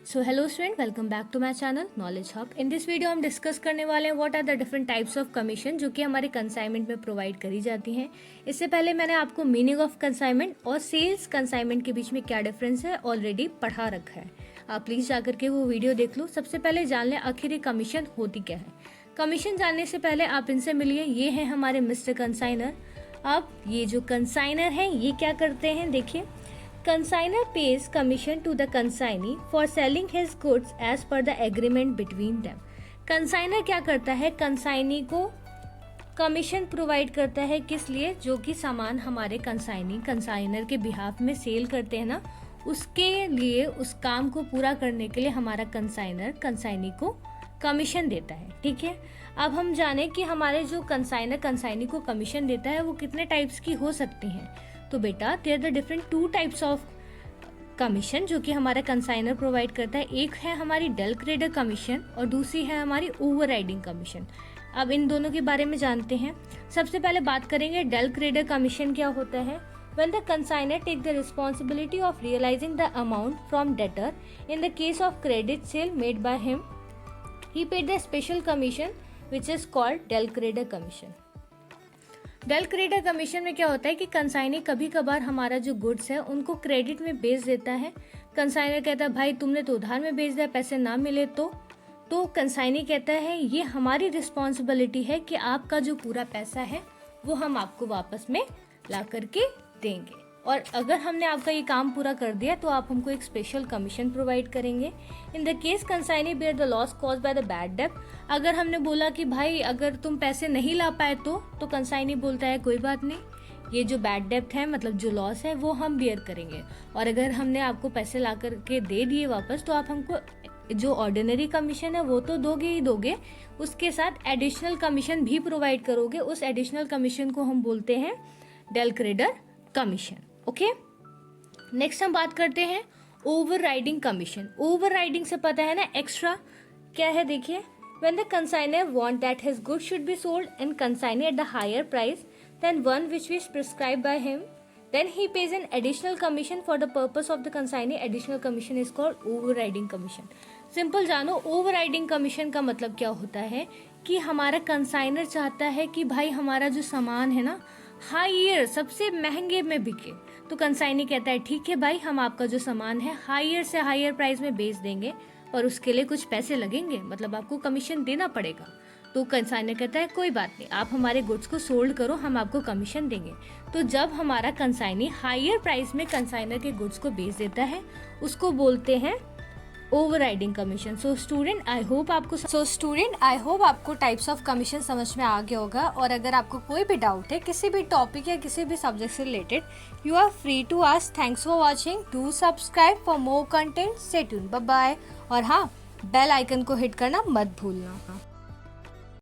So hello student, welcome back to my channel knowledge hub. In this video हम discuss करने वाले हैं what are the different types of commission जो कि हमारे कंसाइनमेंट में प्रोवाइड करी जाती हैं। इससे पहले मैंने आपको मीनिंग ऑफ कंसाइनमेंट और सेल्स कंसाइनमेंट के बीच में क्या डिफरेंस है ऑलरेडी पढ़ा रखा है। आप प्लीज़ जाकर के वो वीडियो देख लो। सबसे पहले जान लें आखिर ये कमीशन होती क्या है। कमीशन जानने से पहले आप इनसे मिलिए। ये हैं हमारे मिस्टर कंसाइनर। अब ये जो कंसाइनर हैं ये क्या करते हैं, देखिए। Consignor pays commission to the consignee for selling his goods as per the agreement between them. Consignor क्या करता है, कंसाइनी को कमीशन प्रोवाइड करता है। किस लिए? जो कि सामान हमारे कंसाइनर के बिहाफ में सेल करते हैं ना, उसके लिए, उस काम को पूरा करने के लिए हमारा कंसाइनर कंसाइनी को कमीशन देता है। ठीक है, अब हम जाने कि हमारे जो कंसाइनर कंसाइनी को कमीशन देता है वो कितने टाइप्स की हो सकती हैं। तो बेटा there the different two types of commission जो कि हमारा कंसाइनर प्रोवाइड करता है। एक है हमारी डल क्रेडर कमीशन और दूसरी है हमारी ओवरराइडिंग कमीशन। अब इन दोनों के बारे में जानते हैं। सबसे पहले बात करेंगे डल क्रेडर कमीशन क्या होता है। When the consignor take the responsibility of realizing the amount from debtor in the case of credit sale made by him, he paid the special commission which is called del credere commission. Del credere commission में क्या होता है कि consignee कभी कभार हमारा जो goods है उनको क्रेडिट में बेच देता है। कंसाइनर कहता है भाई तुमने तो उधार में बेच दिया, पैसे ना मिले तो कंसाइनी कहता है ये हमारी रिस्पॉन्सिबिलिटी है कि आपका जो पूरा पैसा है वो हम आपको वापस में ला करके देंगे, और अगर हमने आपका ये काम पूरा कर दिया तो आप हमको एक स्पेशल कमीशन प्रोवाइड करेंगे। In the case consignee bear the loss cause by the bad debt. अगर हमने बोला कि भाई अगर तुम पैसे नहीं ला पाए तो कंसाइनी बोलता है कोई बात नहीं, ये जो बैड डेट है मतलब जो लॉस है वो हम बेयर करेंगे, और अगर हमने आपको पैसे ला करके दे दिए वापस तो आप हमको जो ऑर्डिनरी कमीशन है वो तो दोगे ही दोगे, उसके साथ एडिशनल कमीशन भी प्रोवाइड करोगे। उस एडिशनल कमीशन को हम बोलते हैं डल क्रेडर कमीशन। ओके, नेक्स्ट हम बात करते हैं over riding commission. Over riding से पता है ना एक्स्ट्रा क्या है, देखिए। When the consignor want that his goods should be sold and consignee at the higher price than one which is prescribed by him, then he pays an additional commission for the purpose of the consignee. Additional commission is called overriding commission. Simple जानो, overriding commission का मतलब क्या होता है कि हमारा consignor चाहता है कि भाई हमारा जो सामान है ना हायर, सबसे महंगे में बिके, तो कंसाइनी कहता है ठीक है भाई हम आपका जो सामान है हायर से हायर प्राइस में बेच देंगे और उसके लिए कुछ पैसे लगेंगे, मतलब आपको कमीशन देना पड़ेगा। तो कंसाइनर कहता है कोई बात नहीं, आप हमारे गुड्स को सोल्ड करो, हम आपको कमीशन देंगे। तो जब हमारा कंसाइनी हायर प्राइस में कंसाइनर के गुड्स को बेच देता है उसको बोलते हैं overriding commission. So student I hope आपको टाइप्स ऑफ कमीशन समझ में आ गया होगा, और अगर आपको कोई भी डाउट है किसी भी टॉपिक या किसी भी सब्जेक्ट से related, you are free to ask. Thanks for watching, do subscribe for more content, stay tuned, bye bye. और हाँ, बेल आइकन को हिट करना मत भूलना।